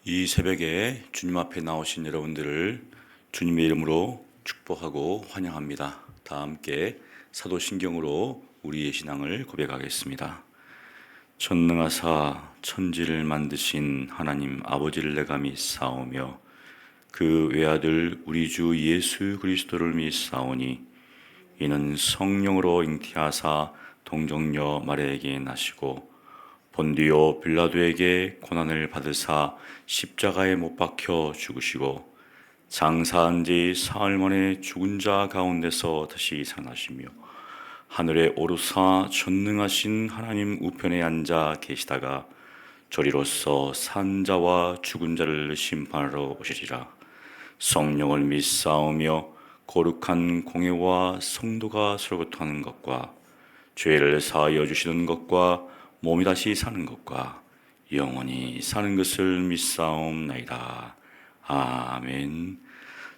이 새벽에 주님 앞에 나오신 여러분들을 주님의 이름으로 축복하고 환영합니다. 다 함께 사도신경으로 우리의 신앙을 고백하겠습니다. 전능하사 천지를 만드신 하나님 아버지를 내가 믿사오며 그 외아들 우리 주 예수 그리스도를 믿사오니 이는 성령으로 잉태하사 동정녀 마리아에게 나시고 본디오 빌라도에게 고난을 받으사 십자가에 못 박혀 죽으시고 장사한 지 사흘 만에 죽은 자 가운데서 다시 살아나시며 하늘에 오르사 전능하신 하나님 우편에 앉아 계시다가 저리로서 산 자와 죽은 자를 심판하러 오시리라. 성령을 믿사오며 거룩한 공회와 성도가 설거하는 것과 죄를 사하여 주시는 것과 몸이 다시 사는 것과 영원히 사는 것을 믿사옵나이다. 아멘.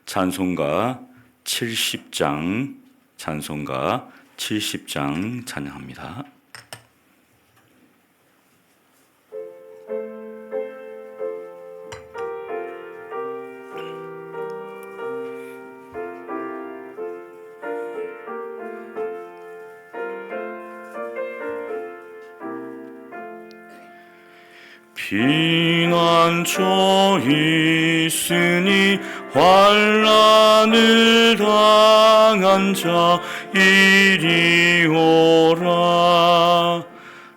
찬송가 70장 찬양합니다. 피난처 있으니 환난을 당한 자 이리 오라.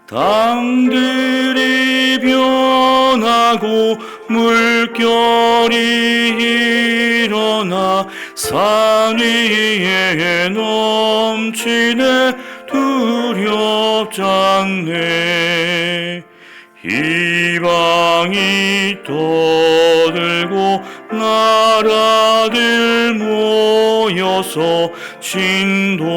땅들이 변하고 물결이 일어나 산 위에 넘치네 두렵지 않네. 이방이 떠들고 나라들 모여서 진동하나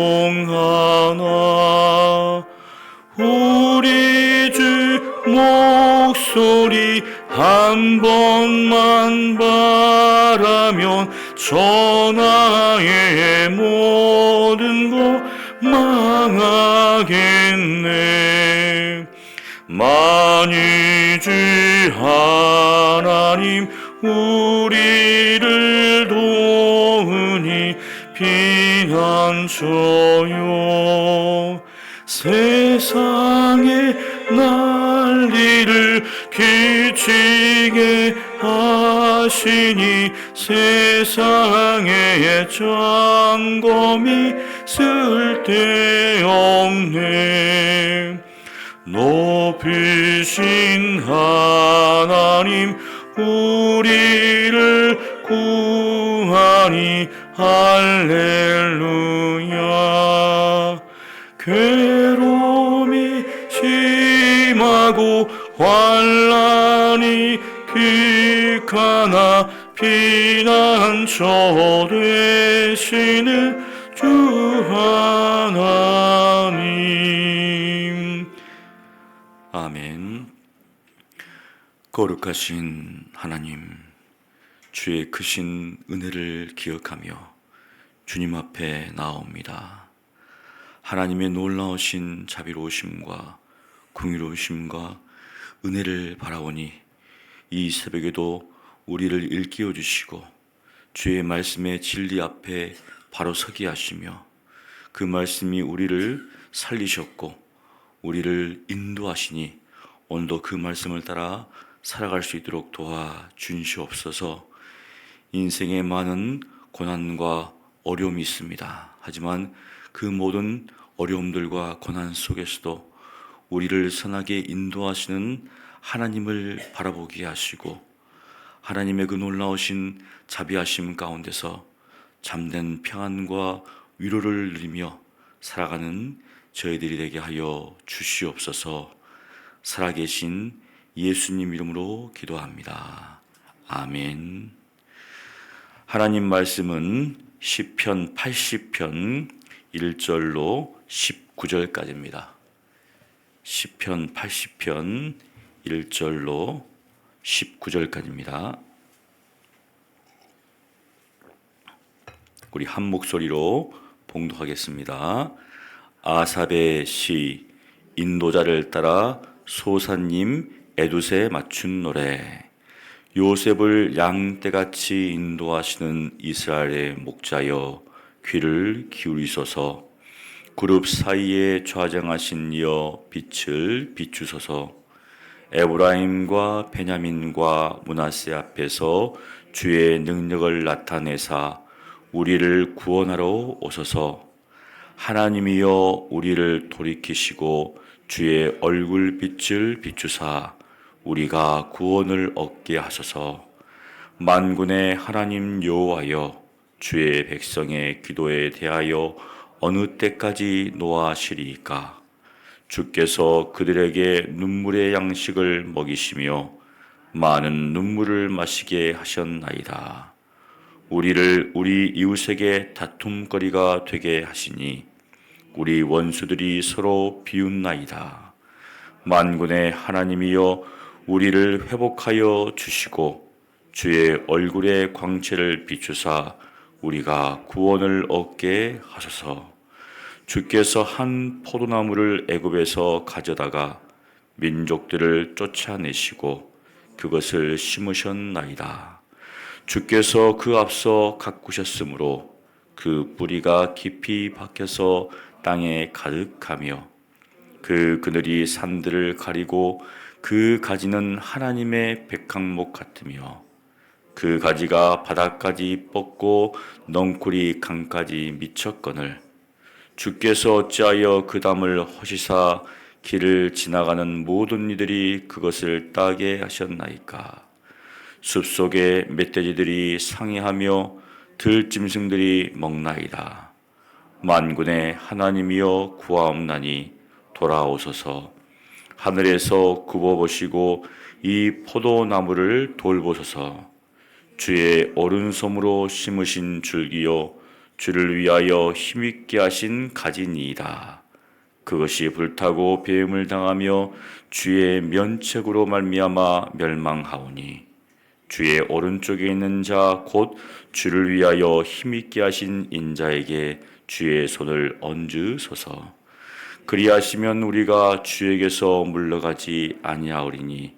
우리 주 목소리 한 번만 바라면 천하의 모든 것 망하겠네. 만일 주 하나님 우리를 도우니 피난처요. 세상의 난리를 그치게 하시니 세상의 점검이 쓸데없네. 높으신 하나님 우리를 구하니 할렐루야. 괴로움이 심하고 환난이 극하나 피난처 되시는 주 하나님. 아멘. 거룩하신 하나님, 주의 크신 은혜를 기억하며 주님 앞에 나옵니다. 하나님의 놀라우신 자비로우심과 긍휼로우심과 은혜를 바라오니 이 새벽에도 우리를 일깨워 주시고 주의 말씀의 진리 앞에 바로 서게 하시며 그 말씀이 우리를 살리셨고 우리를 인도하시니 오늘도 그 말씀을 따라 살아갈 수 있도록 도와 주시옵소서. 인생에 많은 고난과 어려움이 있습니다. 하지만 그 모든 어려움들과 고난 속에서도 우리를 선하게 인도하시는 하나님을 바라보게 하시고 하나님의 그 놀라우신 자비하심 가운데서 잠든 평안과 위로를 누리며 살아가는 저희들이 되게 하여 주시옵소서. 살아계신 예수님 이름으로 기도합니다. 아멘. 하나님 말씀은 시편 80편 1절로 19절까지입니다. 시편 80편 1절로 19절까지입니다. 우리 한 목소리로 봉독하겠습니다. 아삽의 시, 인도자를 따라 소사님 에두세 맞춘 노래. 요셉을 양떼같이 인도하시는 이스라엘의 목자여 귀를 기울이소서. 그룹 사이에 좌정하신 이여 빛을 비추소서. 에브라임과 베냐민과 므낫세 앞에서 주의 능력을 나타내사 우리를 구원하러 오소서. 하나님이여 우리를 돌이키시고 주의 얼굴 빛을 비추사 우리가 구원을 얻게 하소서. 만군의 하나님 여호와여 주의 백성의 기도에 대하여 어느 때까지 노하시리이까? 주께서 그들에게 눈물의 양식을 먹이시며 많은 눈물을 마시게 하셨나이다. 우리를 우리 이웃에게 다툼거리가 되게 하시니 우리 원수들이 서로 비웃나이다. 만군의 하나님이여 우리를 회복하여 주시고 주의 얼굴의 광채를 비추사 우리가 구원을 얻게 하소서. 주께서 한 포도나무를 애굽에서 가져다가 민족들을 쫓아내시고 그것을 심으셨나이다. 주께서 그 앞서 가꾸셨으므로 그 뿌리가 깊이 박혀서 땅에 가득하며 그 그늘이 산들을 가리고 그 가지는 하나님의 백항목 같으며 그 가지가 바닥까지 뻗고 넝쿨이 강까지 미쳤거늘 주께서 어찌하여 그 담을 허시사 길을 지나가는 모든 이들이 그것을 따게 하셨나이까? 숲속에 멧돼지들이 상해하며 들짐승들이 먹나이다. 만군의 하나님이여 구하옵나니 돌아오소서. 하늘에서 굽어보시고 이 포도나무를 돌보소서. 주의 오른손으로 심으신 줄기요 주를 위하여 힘있게 하신 가지니이다. 그것이 불타고 배임을 당하며 주의 면책으로 말미암아 멸망하오니 주의 오른쪽에 있는 자 곧 주를 위하여 힘있게 하신 인자에게 주의 손을 얹으소서. 그리하시면 우리가 주에게서 물러가지 아니하오리니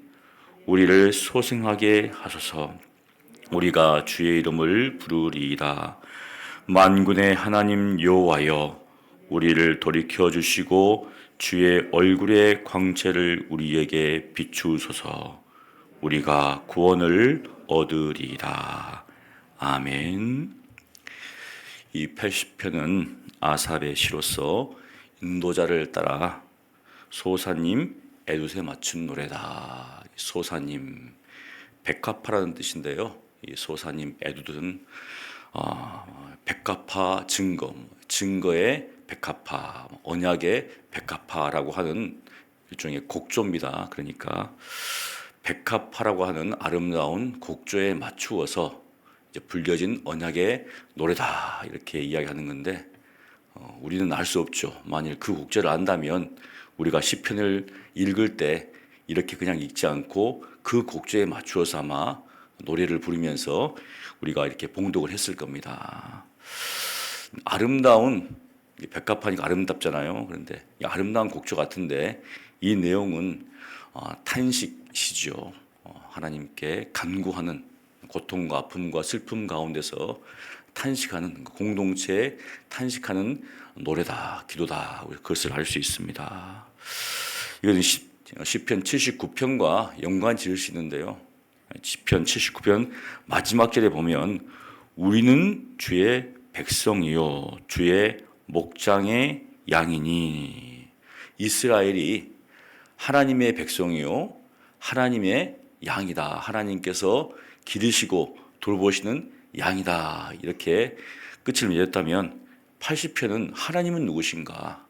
우리를 소생하게 하소서. 우리가 주의 이름을 부르리이다. 만군의 하나님 여호와여 우리를 돌이켜 주시고 주의 얼굴의 광채를 우리에게 비추소서. 우리가 구원을 얻으리이다. 아멘. 이 80편은 아삽의 시로서 인도자를 따라 소사님 에두세 맞춘 노래다. 소사님 백합화라는 뜻인데요. 이 소사님 에두든 백합화 증거의 백합화, 언약의 백합화라고 하는 일종의 곡조입니다. 그러니까 백합화라고 하는 아름다운 곡조에 맞추어서 이제 불려진 언약의 노래다 이렇게 이야기하는 건데 우리는 알 수 없죠. 만일 그 곡조를 안다면 우리가 시편을 읽을 때 이렇게 그냥 읽지 않고 그 곡조에 맞추어서 아마 노래를 부르면서 우리가 이렇게 봉독을 했을 겁니다. 아름다운 백합화니까 아름답잖아요. 그런데 이 아름다운 곡조 같은데 이 내용은 탄식시죠. 하나님께 간구하는 고통과 아픔과 슬픔 가운데서 탄식하는 공동체에 탄식하는 노래다, 기도다. 그것을 알 수 있습니다. 이것은 시편 79편과 연관 지을 수 있는데요. 시편 79편 마지막 절에 보면 우리는 주의 백성이요 주의 목장의 양이니 이스라엘이 하나님의 백성이요 하나님의 양이다. 하나님께서 기르시고 돌보시는 양이다. 이렇게 끝을 맺었다면 80편은 하나님은 누구신가?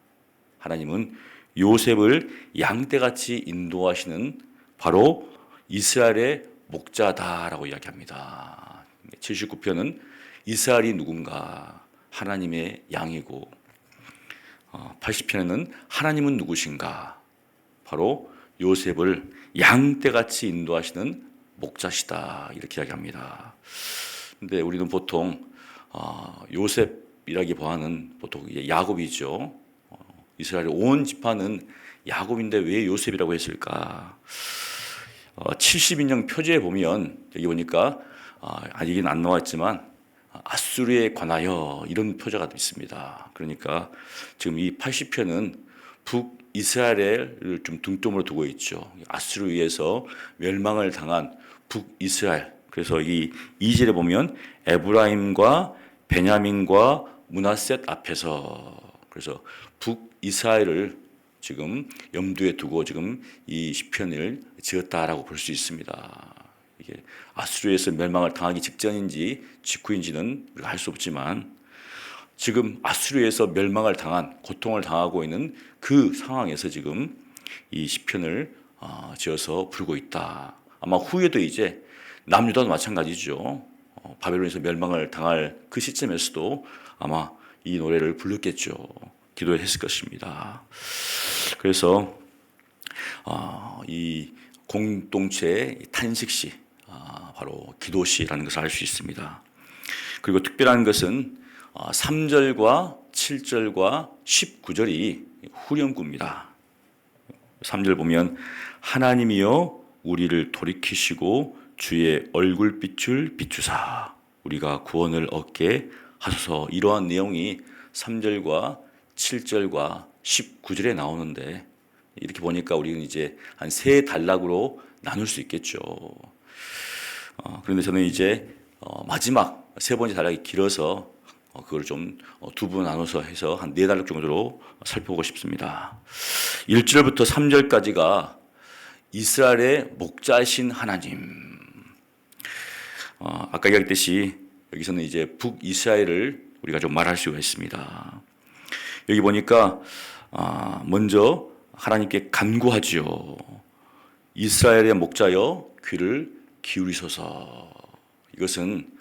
하나님은 요셉을 양떼같이 인도하시는 바로 이스라엘의 목자다라고 이야기합니다. 79편은 이스라엘이 누군가? 하나님의 양이고 80편에는 하나님은 누구신가? 바로 요셉을 양떼같이 인도하시는 목자시다 이렇게 이야기합니다. 근데 우리는 보통 요셉이라기보다는 보통 야곱이죠. 이스라엘의 온 지파는 야곱인데 왜 요셉이라고 했을까? 70인용 표제에 보면 여기 보니까 아직은 안 나왔지만 아수르에 관하여 이런 표제가 있습니다. 그러니까 지금 이 80편은 북이스라엘을 좀 중점으로 두고 있죠. 아수르에 의해서 멸망을 당한 북이스라엘. 그래서 이 2절에 보면 에브라임과 베냐민과 므낫셋 앞에서, 그래서 북이스라엘을 지금 염두에 두고 지금 이 시편을 지었다라고 볼 수 있습니다. 이게 아수르에서 멸망을 당하기 직전인지 직후인지는 우리가 알 수 없지만 지금 아수르에서 멸망을 당한, 고통을 당하고 있는 그 상황에서 지금 이 시편을 지어서 부르고 있다. 아마 후에도 이제 남유다도 마찬가지죠. 바벨론에서 멸망을 당할 그 시점에서도 아마 이 노래를 불렀겠죠. 기도를 했을 것입니다. 그래서 이 공동체의 탄식시, 바로 기도시라는 것을 알 수 있습니다. 그리고 특별한 것은 3절과 7절과 19절이 후렴구입니다. 3절 보면 하나님이여 우리를 돌이키시고 주의 얼굴빛을 비추사 우리가 구원을 얻게 하소서. 이러한 내용이 3절과 7절과 19절에 나오는데 이렇게 보니까 우리는 이제 한 세 단락으로 나눌 수 있겠죠. 그런데 저는 이제 마지막 세 번째 단락이 길어서 그걸 좀 두 분 나눠서 해서 한 네 단락 정도로 살펴보고 싶습니다. 1절부터 3절까지가 이스라엘의 목자이신 하나님. 아까 이야기했듯이 여기서는 이제 북이스라엘을 우리가 좀 말할 수가 있습니다. 여기 보니까 먼저 하나님께 간구하지요. 이스라엘의 목자여 귀를 기울이소서. 이것은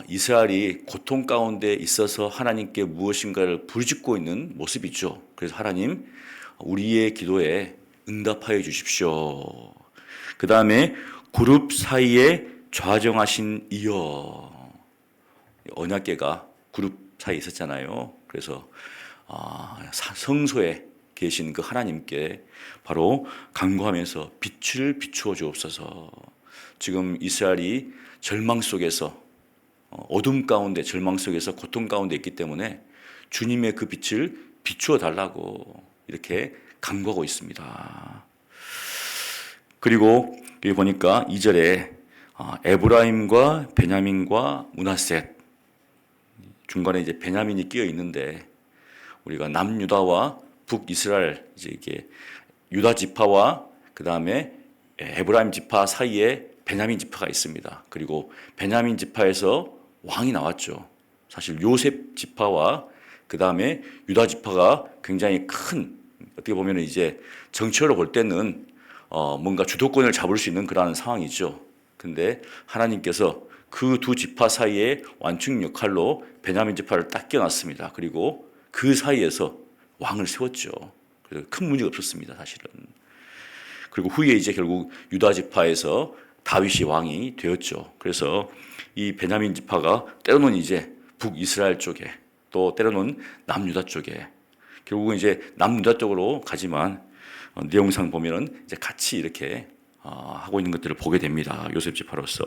이스라엘이 고통 가운데 있어서 하나님께 무엇인가를 부르짖고 있는 모습이죠. 그래서 하나님 우리의 기도에 응답하여 주십시오. 그 다음에 그룹 사이에 좌정하신 이여. 언약궤가 그룹 사이에 있었잖아요. 그래서 성소에 계신 그 하나님께 바로 간구하면서 빛을 비추어 주옵소서. 지금 이스라엘이 절망 속에서, 어둠 가운데, 절망 속에서 고통 가운데 있기 때문에 주님의 그 빛을 비추어 달라고 이렇게 간구하고 있습니다. 그리고 여기 보니까 2절에 에브라임과 베냐민과 므낫셋, 중간에 이제 베냐민이 끼어 있는데 우리가 남유다와 북이스라엘, 이제 이게 유다 지파와 그 다음에 에브라임 지파 사이에 베냐민 지파가 있습니다. 그리고 베냐민 지파에서 왕이 나왔죠. 사실 요셉 지파와 그 다음에 유다 지파가 굉장히 큰, 어떻게 보면 이제 정치적으로 볼 때는 뭔가 주도권을 잡을 수 있는 그러한 상황이죠. 근데 하나님께서 그 두 지파 사이에 완충 역할로 베냐민 지파를 딱 끼워놨습니다. 그리고 그 사이에서 왕을 세웠죠. 그래서 큰 문제가 없었습니다, 사실은. 그리고 후에 이제 결국 유다 지파에서 다윗이 왕이 되었죠. 그래서 이 베냐민 지파가 때로는 이제 북이스라엘 쪽에, 또 때로는 남유다 쪽에, 결국은 이제 남유다 쪽으로 가지만 내용상 보면은 이제 같이 이렇게 하고 있는 것들을 보게 됩니다. 요셉 지파로서.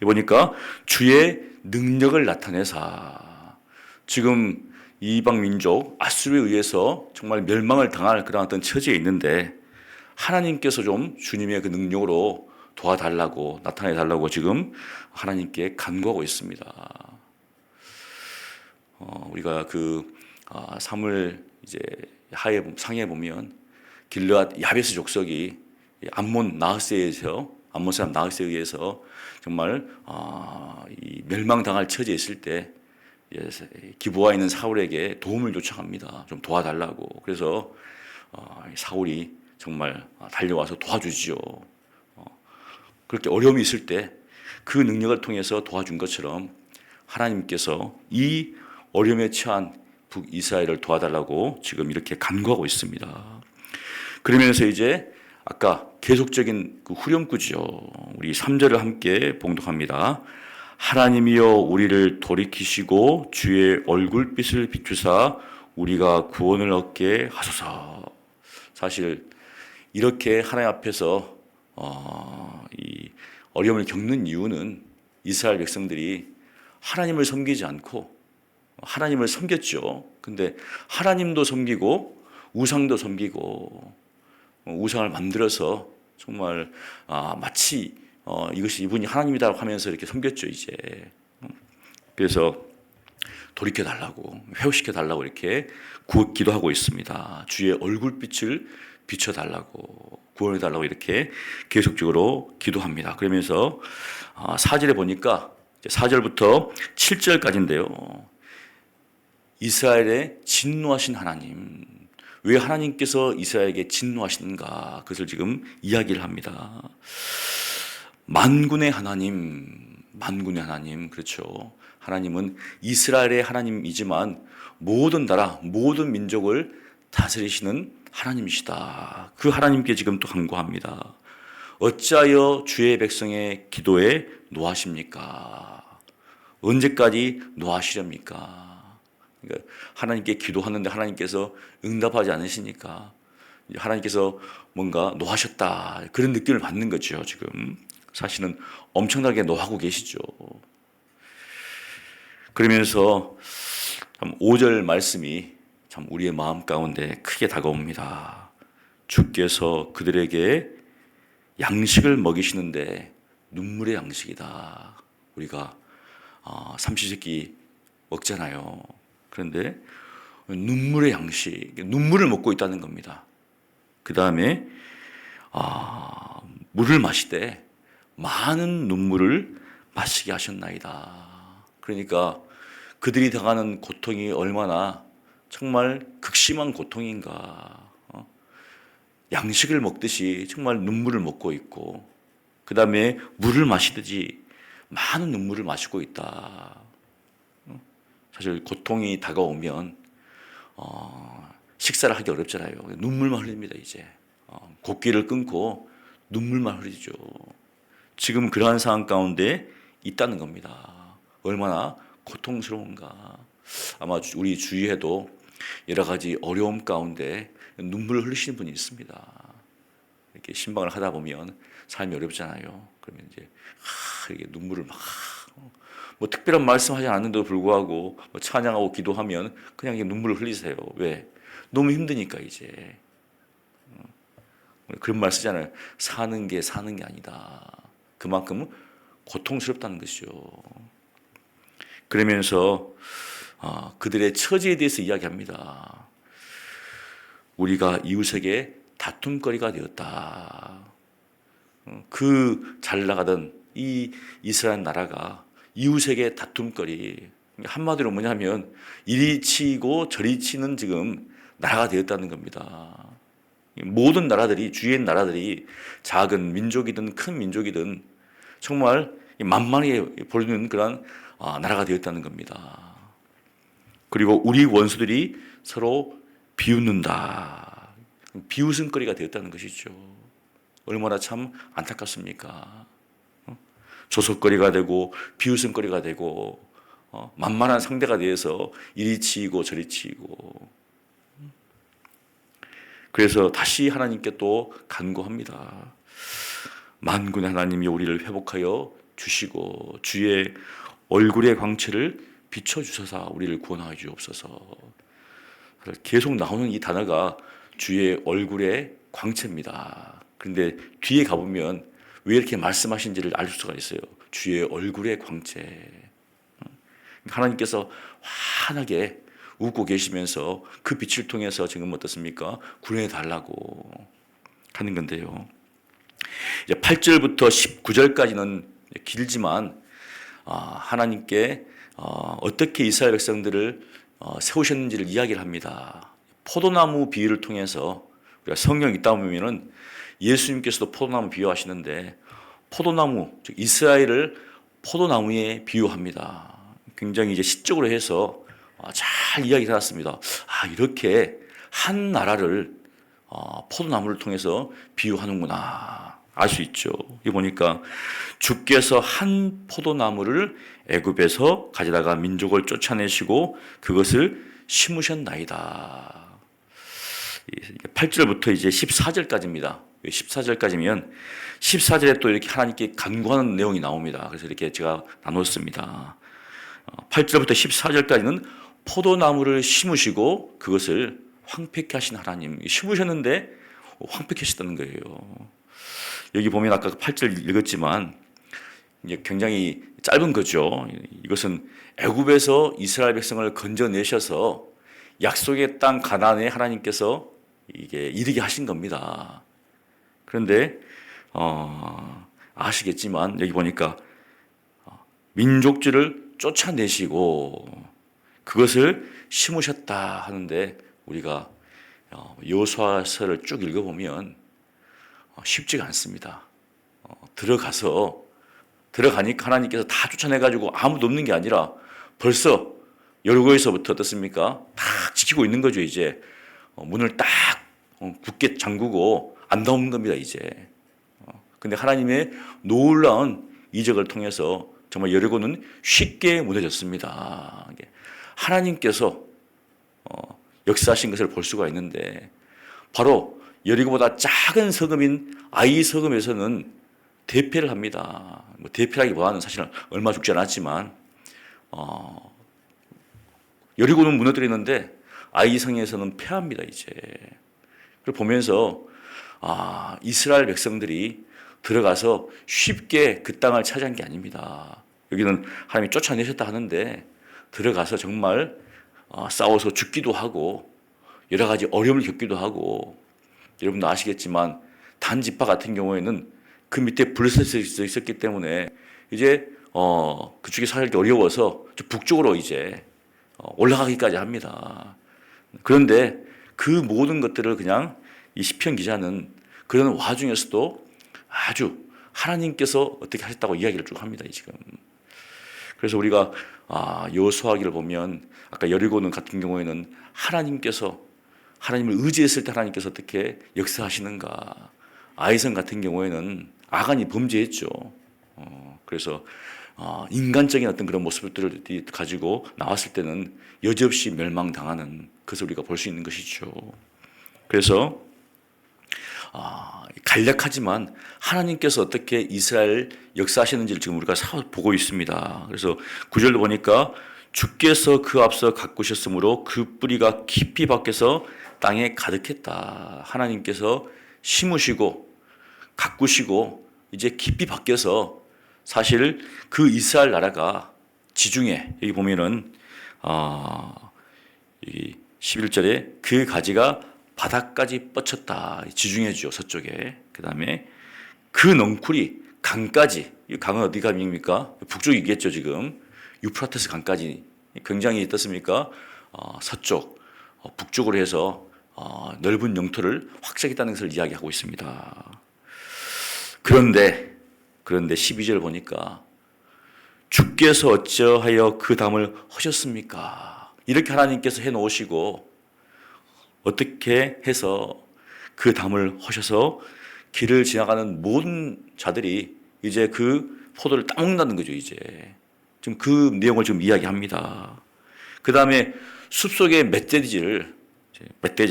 보니까 주의 능력을 나타내사. 지금 이방 민족 아수르에 의해서 정말 멸망을 당할 그런 어떤 처지에 있는데 하나님께서 좀 주님의 그 능력으로 도와달라고, 나타내 달라고 지금 하나님께 간구하고 있습니다. 우리가 그 사무엘 이제 상에 보면 길르앗 야베스 족속이 암몬 사람 나흐스에 의해서 정말 이 멸망당할 처지에 있을 때 기브아에 있는 사울에게 도움을 요청합니다. 좀 도와달라고. 그래서 사울이 정말 달려와서 도와주지요. 그렇게 어려움이 있을 때 그 능력을 통해서 도와준 것처럼 하나님께서 이 어려움에 처한 북이스라엘을 도와달라고 지금 이렇게 간구하고 있습니다. 그러면서 이제 아까 계속적인 그 후렴구죠. 우리 3절을 함께 봉독합니다. 하나님이여 우리를 돌이키시고 주의 얼굴빛을 비추사 우리가 구원을 얻게 하소서. 사실 이렇게 하나님 앞에서 이 어려움을 겪는 이유는 이스라엘 백성들이 하나님을 섬기지 않고 하나님을 섬겼죠. 근데 하나님도 섬기고 우상도 섬기고 우상을 만들어서 정말 마치 이것이 이분이 하나님이다 하면서 이렇게 섬겼죠 이제. 그래서 돌이켜 달라고 회복시켜 달라고 이렇게 기도하고 있습니다. 주의 얼굴빛을 비춰 달라고 구원해 달라고 이렇게 계속적으로 기도합니다. 그러면서 4절에 보니까 4절부터 7절까지인데요. 이스라엘에 진노하신 하나님, 왜 하나님께서 이스라엘에게 진노하시는가 그것을 지금 이야기를 합니다. 만군의 하나님, 그렇죠. 하나님은 이스라엘의 하나님이지만 모든 나라, 모든 민족을 다스리시는 하나님이시다. 그 하나님께 지금 또 간구합니다. 어찌하여 주의 백성의 기도에 노하십니까? 언제까지 노하시렵니까? 그러니까 하나님께 기도하는데 하나님께서 응답하지 않으시니까 하나님께서 뭔가 노하셨다 그런 느낌을 받는 거죠. 지금 사실은 엄청나게 노하고 계시죠. 그러면서 참 5절 말씀이 참 우리의 마음 가운데 크게 다가옵니다. 주께서 그들에게 양식을 먹이시는데 눈물의 양식이다. 우리가 삼시세끼 먹잖아요. 그런데 눈물의 양식, 눈물을 먹고 있다는 겁니다. 그 다음에 물을 마시되 많은 눈물을 마시게 하셨나이다. 그러니까 그들이 당하는 고통이 얼마나 정말 극심한 고통인가. 양식을 먹듯이 정말 눈물을 먹고 있고 그 다음에 물을 마시듯이 많은 눈물을 마시고 있다. 사실 고통이 다가오면 식사를 하기 어렵잖아요. 눈물만 흘립니다. 이제 곡기를 끊고 눈물만 흘리죠. 지금 그러한 상황 가운데 있다는 겁니다. 얼마나 고통스러운가. 아마 우리 주위에도 여러 가지 어려움 가운데 눈물을 흘리시는 분이 있습니다. 이렇게 신방을 하다 보면 삶이 어렵잖아요. 그러면 이제 이렇게 눈물을 뭐 특별한 말씀하지 않는데도 불구하고 뭐 찬양하고 기도하면 그냥 눈물을 흘리세요. 왜? 너무 힘드니까 이제. 그런 말 쓰잖아요. 사는 게 아니다. 그만큼 고통스럽다는 것이죠. 그러면서 그들의 처지에 대해서 이야기합니다. 우리가 이웃에게 다툼거리가 되었다. 그 잘 나가던 이 이스라엘 나라가 이웃에게 다툼거리, 한마디로 뭐냐면 이리 치고 저리 치는 지금 나라가 되었다는 겁니다. 모든 나라들이, 주위의 나라들이 작은 민족이든 큰 민족이든 정말 만만하게 보는 그런 나라가 되었다는 겁니다. 그리고 우리 원수들이 서로 비웃는다. 비웃음거리가 되었다는 것이죠. 얼마나 참 안타깝습니까? 조석거리가 되고 비웃음거리가 되고 만만한 상대가 되어서 이리 치이고 저리 치이고. 그래서 다시 하나님께 또 간구합니다. 만군의 하나님이 우리를 회복하여 주시고 주의 얼굴의 광채를 비춰주셔서 우리를 구원하여 주옵소서. 계속 나오는 이 단어가 주의 얼굴의 광채입니다. 그런데 뒤에 가보면 왜 이렇게 말씀하신지를 알 수가 있어요. 주의 얼굴의 광채. 하나님께서 환하게 웃고 계시면서 그 빛을 통해서 지금 어떻습니까? 구원해 달라고 하는 건데요. 이제 8절부터 19절까지는 길지만 하나님께 어떻게 이스라엘 백성들을 세우셨는지를 이야기를 합니다. 포도나무 비유를 통해서 우리가 성경 읽다 보면은 예수님께서도 포도나무 비유하시는데 포도나무, 즉 이스라엘을 포도나무에 비유합니다. 굉장히 이제 시적으로 해서 잘 이야기를 해놨습니다. 이렇게 한 나라를 포도나무를 통해서 비유하는구나 알 수 있죠. 여기 보니까 주께서 한 포도나무를 애굽에서 가져다가 민족을 쫓아내시고 그것을 심으셨나이다. 8절부터 이제 14절까지입니다. 14절까지면 14절에 또 이렇게 하나님께 간구하는 내용이 나옵니다. 그래서 이렇게 제가 나눴습니다. 8절부터 14절까지는 포도나무를 심으시고 그것을 황폐케 하신 하나님, 심으셨는데 황폐케 하셨다는 거예요. 여기 보면 아까 8절 읽었지만 이제 굉장히 짧은 거죠. 이것은 애굽에서 이스라엘 백성을 건져내셔서 약속의 땅 가나안에 하나님께서 이게 이르게 하신 겁니다. 그런데 아시겠지만 여기 보니까 민족들을 쫓아내시고 그것을 심으셨다 하는데 우리가 여호수아서를 쭉 읽어보면 쉽지가 않습니다. 들어가니까 하나님께서 다 쫓아내가지고 아무도 없는 게 아니라 벌써 여리고에서부터 어떻습니까? 다 지키고 있는 거죠. 이제 문을 딱 굳게 잠그고 안 나오는 겁니다. 이제. 근데 하나님의 놀라운 이적을 통해서 정말 여리고는 쉽게 무너졌습니다. 하나님께서 역사하신 것을 볼 수가 있는데 바로 여리고보다 작은 서금인 아이 서금에서는 대패를 합니다. 뭐 대패라기보다는 사실은 얼마 죽지 않았지만 여리고는 무너뜨리는데 아이 성에서는 패합니다. 이제. 그걸 보면서 이스라엘 백성들이 들어가서 쉽게 그 땅을 차지한 게 아닙니다. 여기는 하나님이 쫓아내셨다 하는데 들어가서 정말 싸워서 죽기도 하고 여러 가지 어려움을 겪기도 하고 여러분도 아시겠지만 단지파 같은 경우에는 그 밑에 블레셋이 있었기 때문에 이제 그쪽이 살기 어려워서 북쪽으로 이제 올라가기까지 합니다. 그런데 그 모든 것들을 그냥 이 시편 기자는 그런 와중에서도 아주 하나님께서 어떻게 하셨다고 이야기를 쭉 합니다. 지금. 그래서 우리가 여호수아기를 보면 아까 여리고는 같은 경우에는 하나님을 의지했을 때 하나님께서 어떻게 역사하시는가. 아이성 같은 경우에는 아간이 범죄했죠. 그래서 인간적인 어떤 그런 모습들을 가지고 나왔을 때는 여지없이 멸망당하는 것을 우리가 볼 수 있는 것이죠. 그래서 간략하지만 하나님께서 어떻게 이스라엘 역사하시는지를 지금 우리가 보고 있습니다. 그래서 9절도 보니까 주께서 그 앞서 가꾸셨으므로 그 뿌리가 깊이 박혀서 땅에 가득했다. 하나님께서 심으시고 가꾸시고 이제 깊이 박혀서 사실 그 이스라엘 나라가 지중해 여기 보면은 여기 11절에 그 가지가 바닥까지 뻗쳤다. 지중해죠 서쪽에. 그 다음에 그 넝쿨이 강까지. 이 강은 어디 강입니까? 북쪽이겠죠 지금. 유프라테스 강까지 굉장히 어떻습니까? 서쪽 북쪽으로 해서 넓은 영토를 확장했다는 것을 이야기하고 있습니다. 그런데 12절 보니까 주께서 어찌하여 그 담을 허셨습니까? 이렇게 하나님께서 해놓으시고 어떻게 해서 그 담을 허셔서 길을 지나가는 모든 자들이 이제 그 포도를 따먹는다는 거죠. 이제 지금 그 내용을 지금 이야기합니다. 그 다음에 숲속의 멧돼지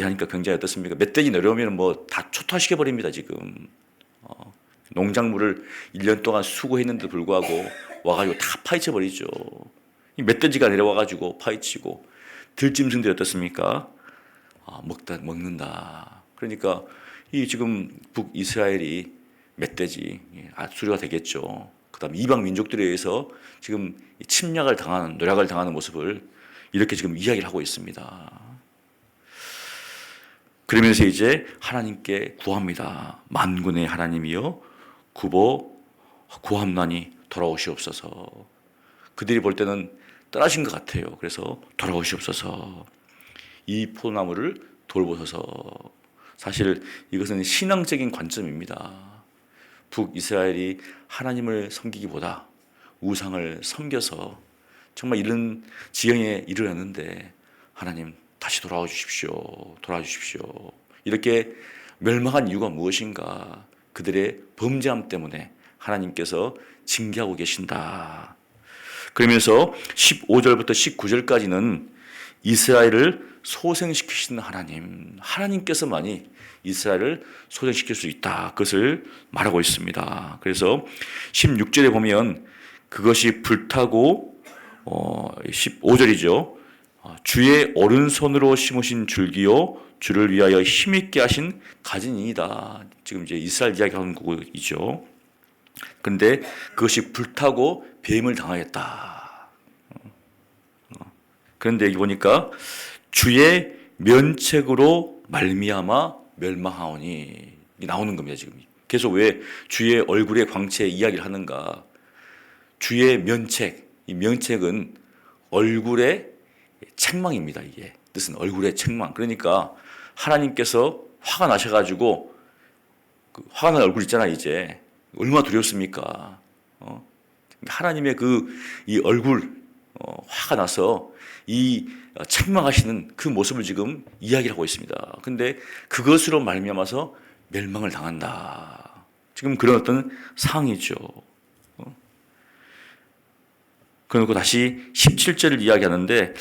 하니까 굉장히 어떻습니까? 멧돼지 내려오면 뭐 다 초토화시켜 버립니다. 지금 농작물을 1년 동안 수고했는데도 불구하고 와가지고 다 파헤쳐 버리죠. 이 멧돼지가 내려와가지고 파헤치고 들짐승들이 어떻습니까? 먹는다. 그러니까 이 지금 북이스라엘이 멧돼지 수료가 되겠죠. 그다음 이방 민족들에 의해서 지금 노략을 당하는 모습을 이렇게 지금 이야기를 하고 있습니다. 그러면서 이제 하나님께 구합니다. 만군의 하나님이여 구함나니 돌아오시옵소서. 그들이 볼 때는 떠나신 것 같아요. 그래서 돌아오시옵소서. 이 포도나무를 돌보소서. 사실 이것은 신앙적인 관점입니다. 북이스라엘이 하나님을 섬기기보다 우상을 섬겨서 정말 이런 지경에 이르렀는데 하나님 다시 돌아와 주십시오. 이렇게 멸망한 이유가 무엇인가? 그들의 범죄함 때문에 하나님께서 징계하고 계신다. 그러면서 15절부터 19절까지는 이스라엘을 소생시키시는 하나님께서만이 이스라엘을 소생시킬 수 있다. 그것을 말하고 있습니다. 그래서 16절에 보면 그것이 불타고 15절이죠. 주의 오른손으로 심으신 줄기요 주를 위하여 힘있게 하신 가진이다. 지금 이제 이스라엘 이야기하는 거이죠. 그런데 그것이 불타고 배임을 당하였다. 그런데 여기 보니까 주의 면책으로 말미암아 멸망하오니 나오는 겁니다. 지금 계속 왜 주의 얼굴의 광채 이야기를 하는가? 주의 면책, 이 면책은 얼굴의 책망입니다. 이게 뜻은 얼굴의 책망. 그러니까 하나님께서 화가 나셔가지고 그 화가 난 얼굴 있잖아. 이제 얼마나 두렵습니까? 하나님의 이 얼굴 화가 나서 이 책망하시는 그 모습을 지금 이야기를 하고 있습니다. 근데 그것으로 말미암아서 멸망을 당한다. 지금 그런 어떤 상황이죠. 그리고 다시 17절을 이야기하는데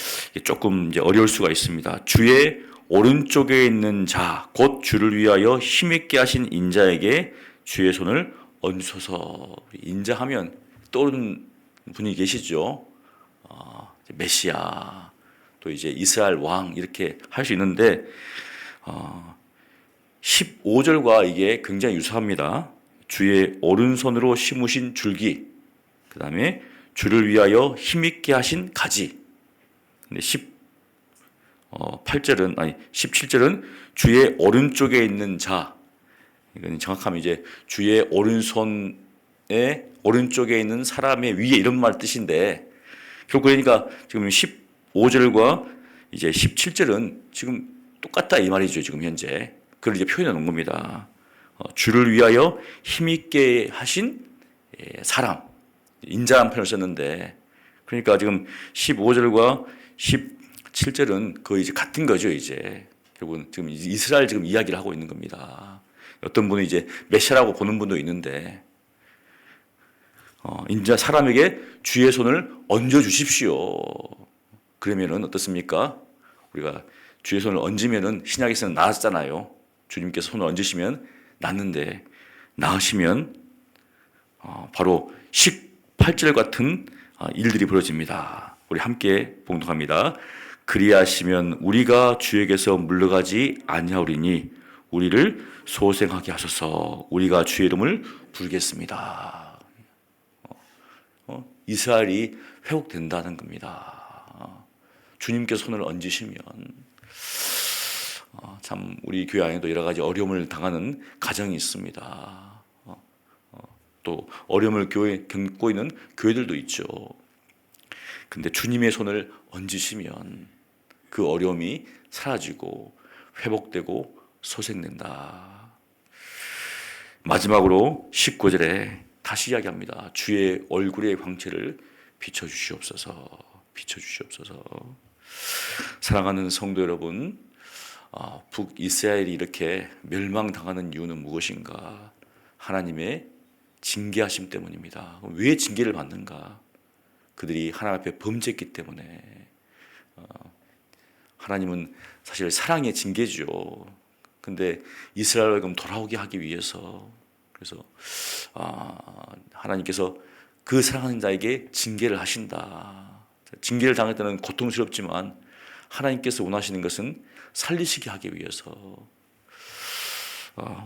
조금 이제 어려울 수가 있습니다. 주의 오른쪽에 있는 자, 곧 주를 위하여 힘있게 하신 인자에게 주의 손을 얹으소서. 인자하면 떠오르는 분이 계시죠. 메시아, 또 이제 이스라엘 왕 이렇게 할 수 있는데 15절과 이게 굉장히 유사합니다. 주의 오른손으로 심으신 줄기, 그 다음에 주를 위하여 힘있게 하신 가지. 근데 17절은 주의 오른쪽에 있는 자. 이건 정확하면 이제 주의 오른손에 오른쪽에 있는 사람의 위에 이런 말 뜻인데 결국 그러니까 지금 15절과 이제 17절은 지금 똑같다 이 말이죠. 지금 현재. 그걸 이제 표현해 놓은 겁니다. 주를 위하여 힘있게 하신 사람. 인자한 표현을 썼는데 그러니까 지금 15절과 17절은 거의 이제 같은 거죠. 이제 결국은 지금 이스라엘 지금 이야기를 하고 있는 겁니다. 어떤 분은 이제 메시아라고 보는 분도 있는데 인자 사람에게 주의 손을 얹어 주십시오. 그러면은 어떻습니까? 우리가 주의 손을 얹으면은 신약에서는 나았잖아요. 주님께서 손을 얹으시면 낫는데 나으시면 바로 18절 같은 일들이 벌어집니다. 우리 함께 봉독합니다. 그리하시면 우리가 주에게서 물러가지 아니하오리니 우리를 소생하게 하소서. 우리가 주의 이름을 부르겠습니다. 이스라엘이 회복된다는 겁니다. 주님께서 손을 얹으시면 참 우리 교회 안에도 여러 가지 어려움을 당하는 가정이 있습니다. 또 어려움을 겪고 있는 교회들도 있죠. 근데 주님의 손을 얹으시면 그 어려움이 사라지고 회복되고 소생된다. 마지막으로 19절에 다시 이야기합니다. 주의 얼굴의 광채를 비춰주시옵소서. 비춰주시옵소서. 사랑하는 성도 여러분, 북이스라엘이 이렇게 멸망당하는 이유는 무엇인가? 하나님의 징계하심 때문입니다. 왜 징계를 받는가? 그들이 하나님 앞에 범죄했기 때문에. 하나님은 사실 사랑의 징계죠. 근데 이스라엘을 그럼 돌아오게 하기 위해서 그래서 하나님께서 그 사랑하는 자에게 징계를 하신다. 징계를 당할 때는 고통스럽지만 하나님께서 원하시는 것은 살리시게 하기 위해서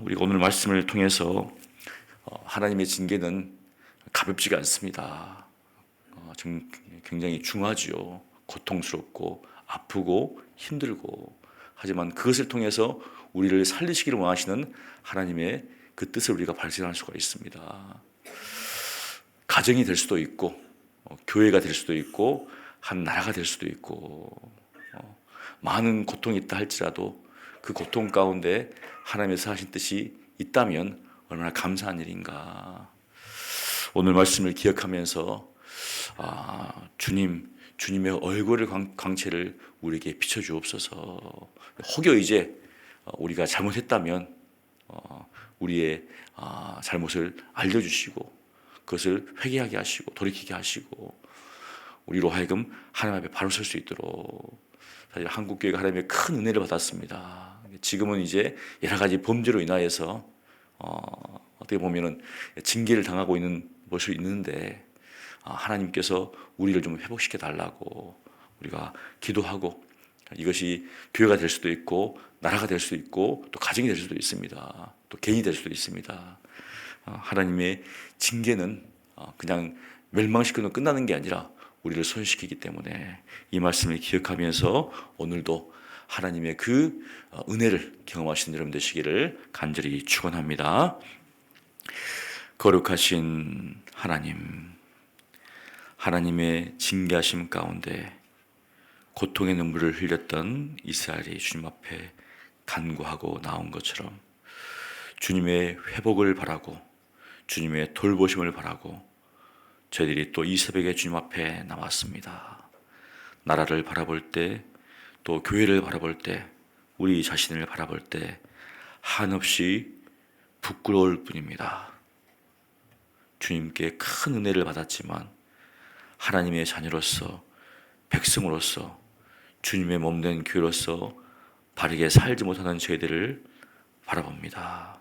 우리가 오늘 말씀을 통해서 하나님의 징계는 가볍지가 않습니다. 지금 굉장히 중하지요. 고통스럽고 아프고 힘들고 하지만 그것을 통해서 우리를 살리시기를 원하시는 하나님의 그 뜻을 우리가 발견할 수가 있습니다. 가정이 될 수도 있고 교회가 될 수도 있고 한 나라가 될 수도 있고 많은 고통이 있다 할지라도 그 고통 가운데 하나님께서 하신 뜻이 있다면 얼마나 감사한 일인가. 오늘 말씀을 기억하면서 주님의 얼굴의 광채를 우리에게 비춰주옵소서. 혹여 이제 우리가 잘못했다면 우리의 잘못을 알려주시고 그것을 회개하게 하시고 돌이키게 하시고 우리로 하여금 하나님 앞에 바로 설 수 있도록. 사실 한국교회가 하나님의 큰 은혜를 받았습니다. 지금은 이제 여러 가지 범죄로 인하여서 어떻게 보면은 징계를 당하고 있는 것이 있는데, 하나님께서 우리를 좀 회복시켜 달라고 우리가 기도하고, 이것이 교회가 될 수도 있고 나라가 될 수도 있고 또 가정이 될 수도 있습니다. 또 개인이 될 수도 있습니다. 하나님의 징계는 그냥 멸망시키면 끝나는 게 아니라 우리를 손시키기 때문에 이 말씀을 기억하면서 오늘도 하나님의 그 은혜를 경험하시는 여러분 되시기를 간절히 축원합니다. 거룩하신 하나님, 하나님의 징계하심 가운데 고통의 눈물을 흘렸던 이스라엘이 주님 앞에 간구하고 나온 것처럼 주님의 회복을 바라고 주님의 돌보심을 바라고 저희들이 또 이 새벽에 주님 앞에 나왔습니다. 나라를 바라볼 때, 또 교회를 바라볼 때, 우리 자신을 바라볼 때 한없이 부끄러울 뿐입니다. 주님께 큰 은혜를 받았지만 하나님의 자녀로서, 백성으로서, 주님의 몸된 교회로서 바르게 살지 못하는 저희들을 바라봅니다.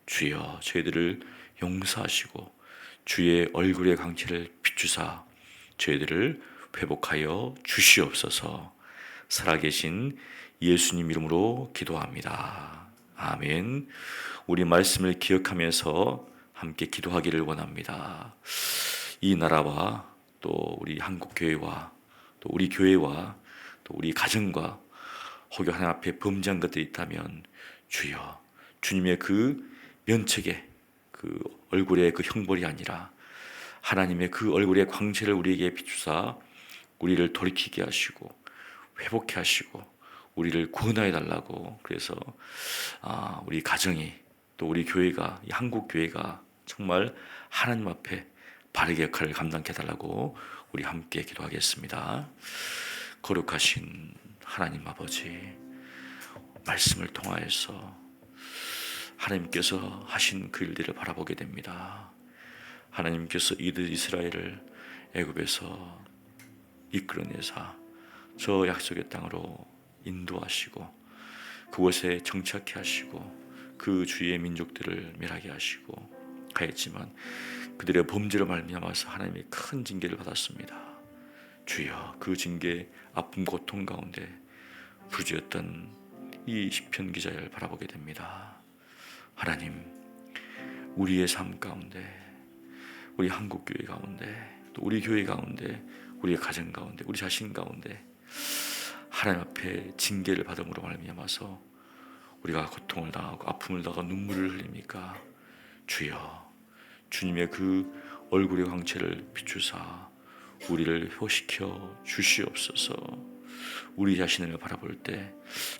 주여, 저희들을 용서하시고 주의 얼굴의 광채를 비추사 저희들을 회복하여 주시옵소서. 살아계신 예수님 이름으로 기도합니다. 아멘. 우리 말씀을 기억하면서 함께 기도하기를 원합니다. 이 나라와 또 우리 한국교회와 또 우리 교회와 또 우리 가정과 혹여 하나님 앞에 범죄한 것들이 있다면 주여, 주님의 그 면책의 그 얼굴의 그 형벌이 아니라 하나님의 그 얼굴의 광채를 우리에게 비추사 우리를 돌이키게 하시고 회복해 하시고 우리를 구원하여 달라고. 그래서 우리 가정이 또 우리 교회가, 이 한국 교회가 정말 하나님 앞에 바르게 역할을 감당해 달라고 우리 함께 기도하겠습니다. 거룩하신 하나님 아버지, 말씀을 통하여서 하나님께서 하신 그 일들을 바라보게 됩니다. 하나님께서 이스라엘을 애굽에서 이끌어내사 저 약속의 땅으로 인도하시고 그곳에 정착해 하시고 그 주위의 민족들을 멸하게 하시고 하였지만 그들의 범죄로 말미암아서 하나님의 큰 징계를 받았습니다. 주여, 그 징계, 아픔, 고통 가운데 부르짖었던 이 시편 기자를 바라보게 됩니다. 하나님, 우리의 삶 가운데, 우리 한국교회 가운데, 또 우리 교회 가운데, 우리의 가정 가운데, 우리 자신 가운데 하나님 앞에 징계를 받음으로 말미암아서 우리가 고통을 당하고 아픔을 당하고 눈물을 흘립니까? 주여, 주님의 그 얼굴의 광채를 비추사 우리를 회복시켜 주시옵소서. 우리 자신을 바라볼 때,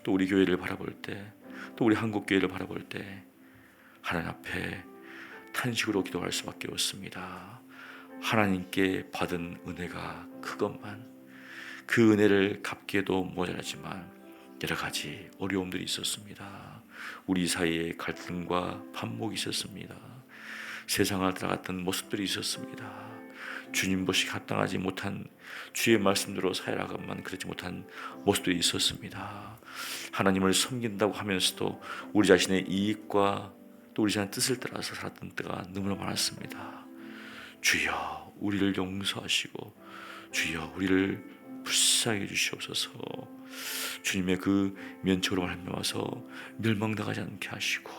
또 우리 교회를 바라볼 때, 또 우리 한국교회를 바라볼 때 하나님 앞에 탄식으로 기도할 수밖에 없습니다. 하나님께 받은 은혜가 크건만 그 은혜를 갚기에도 모자라지만 여러 가지 어려움들이 있었습니다. 우리 사이에 갈등과 반목이 있었습니다. 세상을 따라갔던 모습들이 있었습니다. 주님 보시기 합당하지 못한 주의 말씀대로 살아가만 그렇지 못한 모습들이 있었습니다. 하나님을 섬긴다고 하면서도 우리 자신의 이익과 또 우리 자신의 뜻을 따라서 살았던 때가 너무나 많았습니다. 주여, 우리를 용서하시고 주여, 우리를 불쌍히 해주시옵소서. 주님의 그 면책으로 말미암아서 멸망당하지 않게 하시고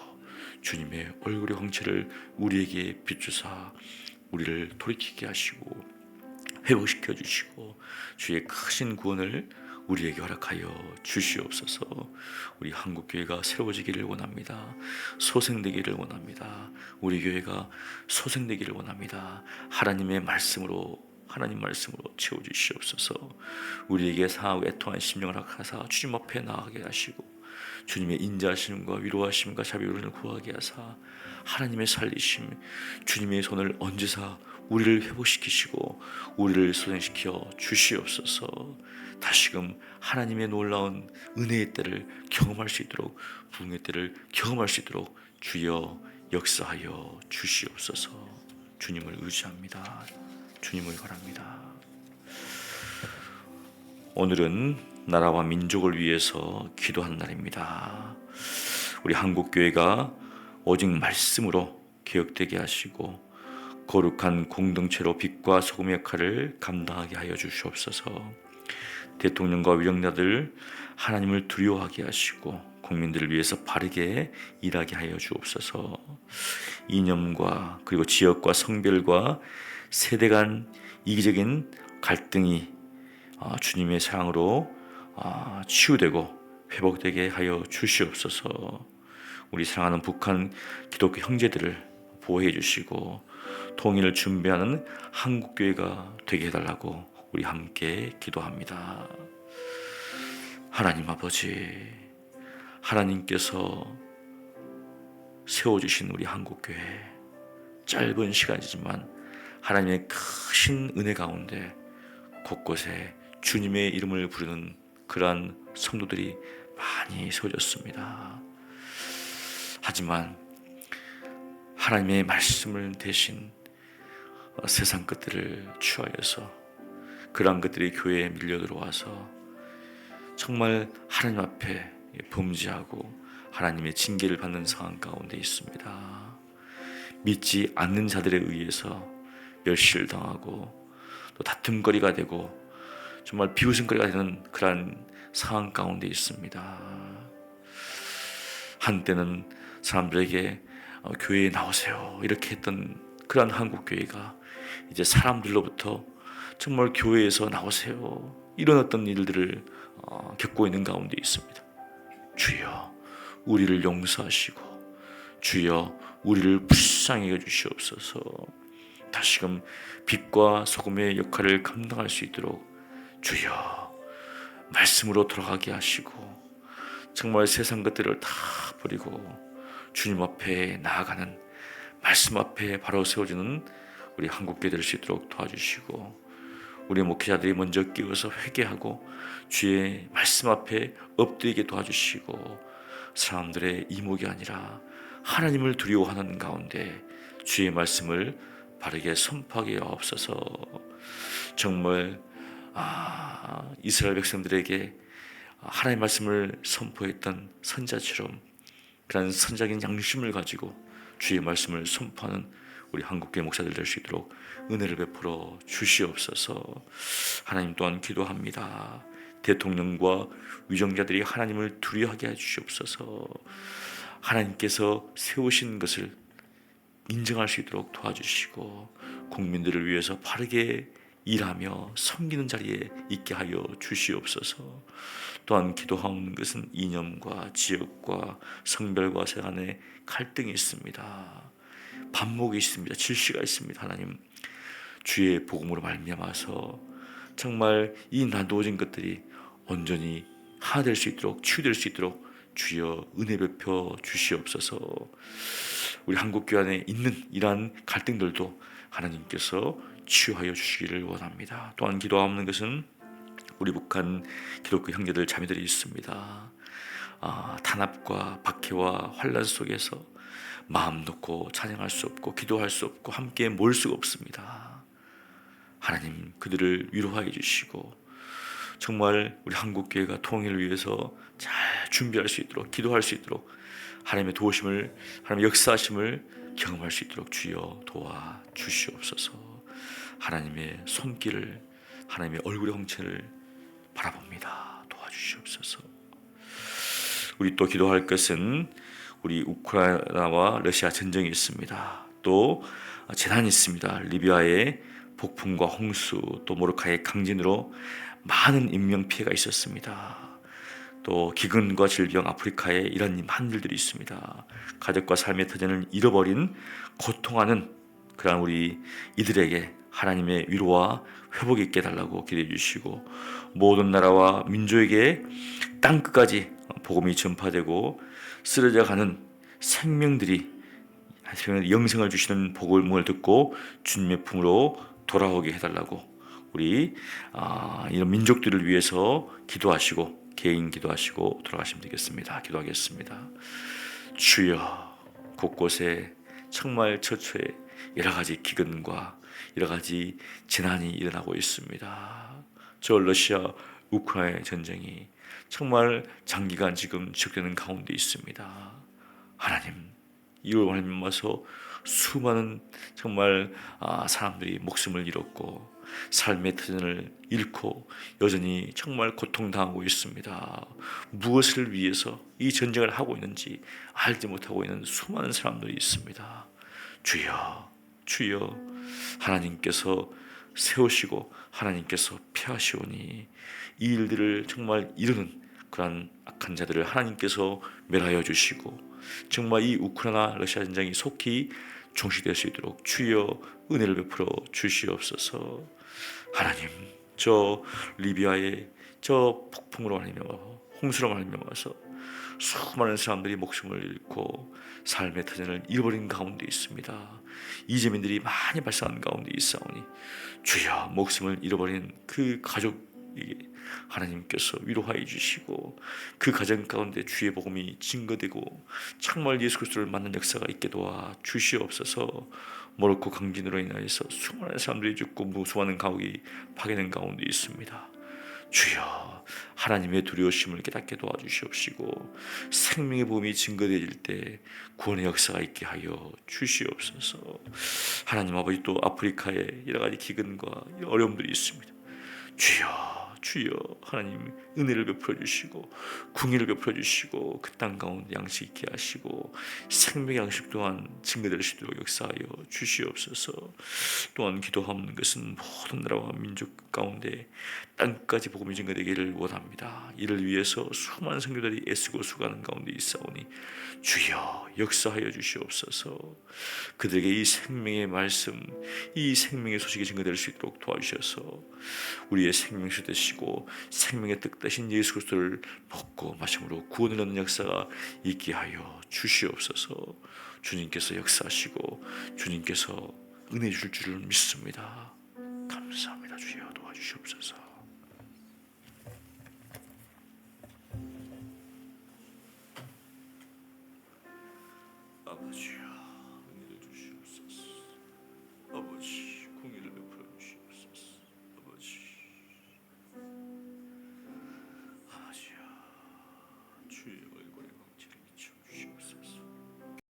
주님의 얼굴의 광채를 우리에게 비추사 우리를 돌이키게 하시고 회복시켜 주시고 주의 크신 구원을 우리에게 허락하여 주시옵소서. 우리 한국교회가 새로워지기를 원합니다. 소생되기를 원합니다. 우리 교회가 소생되기를 원합니다. 하나님 말씀으로 채워주시옵소서. 우리에게 상하고 애통한 심령을 허락하사 주님 앞에 나아가게 하시고 주님의 인자하심과 위로하심과 자비로움을 구하게 하사 하나님의 살리심, 주님의 손을 얹으사 우리를 회복시키시고 우리를 소생시켜 주시옵소서. 다시금 하나님의 놀라운 은혜의 때를 경험할 수 있도록, 부흥의 때를 경험할 수 있도록 주여 역사하여 주시옵소서. 주님을 의지합니다. 주님을 바랍니다. 오늘은 나라와 민족을 위해서 기도하는 날입니다. 우리 한국교회가 오직 말씀으로 개혁되게 하시고 거룩한 공동체로 빛과 소금의 역할을 감당하게 하여 주시옵소서. 대통령과 위정자들 하나님을 두려워하게 하시고 국민들을 위해서 바르게 일하게 하여 주옵소서. 이념과 그리고 지역과 성별과 세대 간 이기적인 갈등이 주님의 사랑으로 치유되고 회복되게 하여 주시옵소서. 우리 사랑하는 북한 기독교 형제들을 보호해 주시고 통일을 준비하는 한국교회가 되게 해달라고 우리 함께 기도합니다. 하나님 아버지, 하나님께서 세워주신 우리 한국교회, 짧은 시간이지만 하나님의 크신 은혜 가운데 곳곳에 주님의 이름을 부르는 그러한 성도들이 많이 세워졌습니다. 하지만 하나님의 말씀을 대신 세상 것들을 취하여서 그러한 것들이 교회에 밀려 들어와서 정말 하나님 앞에 범죄하고 하나님의 징계를 받는 상황 가운데 있습니다. 믿지 않는 자들에 의해서 멸시를 당하고 또 다툼거리가 되고 정말 비웃음거리가 되는 그러한 상황 가운데 있습니다. 한때는 사람들에게 교회에 나오세요 이렇게 했던 그러한 한국교회가 이제 사람들로부터 정말 교회에서 나오세요 이런 어떤 일들을 겪고 있는 가운데 있습니다. 주여 우리를 용서하시고 주여 우리를 불쌍히 여주시옵소서. 다시금 빛과 소금의 역할을 감당할 수 있도록 주여 말씀으로 돌아가게 하시고 정말 세상 것들을 다 버리고 주님 앞에 나아가는 말씀 앞에 바로 세워지는 우리 한국교회 될 수 있도록 도와주시고 우리 목회자들이 먼저 끼어서 회개하고 주의 말씀 앞에 엎드리게 도와주시고 사람들의 이목이 아니라 하나님을 두려워하는 가운데 주의 말씀을 바르게 선포하게 하옵소서. 정말 이스라엘 백성들에게 하나님의 말씀을 선포했던 선자처럼 그런 선자적인 양심을 가지고 주의 말씀을 선포하는 우리 한국교회 목사들 될 수 있도록 은혜를 베풀어 주시옵소서. 하나님 또한 기도합니다. 대통령과 위정자들이 하나님을 두려워하게 해주시옵소서. 하나님께서 세우신 것을 인정할 수 있도록 도와주시고 국민들을 위해서 바르게 일하며 섬기는 자리에 있게 하여 주시옵소서. 또한 기도하는 것은 이념과 지역과 성별과 세간의 갈등이 있습니다. 반목이 있습니다. 질시가 있습니다. 하나님 주의 복음으로 말미암아서 정말 이 나누어진 것들이 온전히 하나 될 수 있도록 치유될 수 있도록 주여 은혜 베펴 주시옵소서. 우리 한국교회 안에 있는 이러한 갈등들도 하나님께서 치유하여 주시기를 원합니다. 또한 기도하는 것은 우리 북한 기독교 형제들 자매들이 있습니다. 탄압과 박해와 환란 속에서 마음 놓고 찬양할 수 없고 기도할 수 없고 함께 모일 수가 없습니다. 하나님 그들을 위로하여 주시고 정말 우리 한국교회가 통일을 위해서 잘 준비할 수 있도록 기도할 수 있도록 하나님의 도우심을 하나님의 역사하심을 경험할 수 있도록 주여 도와 주시옵소서. 하나님의 손길을 하나님의 얼굴의 홍채를 바라봅니다. 도와주시옵소서. 우리 또 기도할 것은 우리 우크라이나와 러시아 전쟁이 있습니다. 또 재난이 있습니다. 리비아의 폭풍과 홍수 또 모로카의 강진으로 많은 인명 피해가 있었습니다. 또 기근과 질병 아프리카에 이런 많은 일들이 있습니다. 가족과 삶의 터전을 잃어버린 고통하는 그런 우리 이들에게 하나님의 위로와 회복이 있게 달라고 기도해 주시고 모든 나라와 민족에게 땅끝까지 복음이 전파되고 쓰러져가는 생명들이 영생을 주시는 복음을 듣고 주님의 품으로 돌아오게 해달라고 우리 이런 민족들을 위해서 기도하시고 개인 기도하시고 돌아가시면 되겠습니다. 기도하겠습니다. 주여 곳곳에 정말 처처에 여러 가지 기근과 여러 가지 재난이 일어나고 있습니다. 저 러시아 우크라이나 전쟁이 정말 장기간 지금 지속되는 가운데 있습니다. 하나님, 이걸 하나님 와서 수많은 정말 사람들이 목숨을 잃었고 삶의 터전을 잃고 여전히 정말 고통당하고 있습니다. 무엇을 위해서 이 전쟁을 하고 있는지 알지 못하고 있는 수많은 사람들이 있습니다. 주여, 주여, 하나님께서 세우시고 하나님께서 피하시오니 이 일들을 정말 이루는 그러한 악한 자들을 하나님께서 멸하여 주시고 정말 이 우크라이나 러시아 전쟁이 속히 종식될 수 있도록 주여 은혜를 베풀어 주시옵소서. 하나님, 저 리비아의 저 폭풍으로 하나님 홍수로 하나님 와서 수많은 사람들이 목숨을 잃고 삶의 터전을 잃어버린 가운데 있습니다. 이재민들이 많이 발생한 가운데 있사오니 주여 목숨을 잃어버린 그 가족에게 하나님께서 위로하여 주시고 그 가정 가운데 주의 복음이 증거되고 정말 예수 그리스도를 만난 역사가 있게 도와 주시옵소서. 모로코 강진으로 인하여서 수많은 사람들이 죽고 무수한 가옥이 파괴된 가운데 있습니다. 주여, 하나님의 두려우심을 깨닫게 도와주시옵시고 생명의 복음이 증거되질 때 구원의 역사가 있게 하여 주시옵소서. 하나님 아버지, 또 아프리카에 여러 가지 기근과 어려움들이 있습니다. 주여, 주여, 하나님 은혜를 베풀어 주시고 궁의를 베풀어 주시고 그 땅 가운데 양식 있게 하시고 생명의 양식 또한 증거될 수 있도록 역사하여 주시옵소서. 또한 기도하는 것은 모든 나라와 민족 가운데 땅까지 복음이 증거되기를 원합니다. 이를 위해서 수많은 성도들이 애쓰고 수고하는 가운데 있사오니 주여 역사하여 주시옵소서. 그들에게 이 생명의 말씀, 이 생명의 소식이 증거될 수 있도록 도와주셔서 우리의 생명수 되시고 생명의 뜻 대신 예수 그리스도를 먹고 마심으로 구원을 얻는 역사가 있게 하여 주시옵소서. 주님께서 역사하시고 주님께서 은혜 줄 줄을 믿습니다. 감사합니다. 주여 도와주시옵소서. 아버지,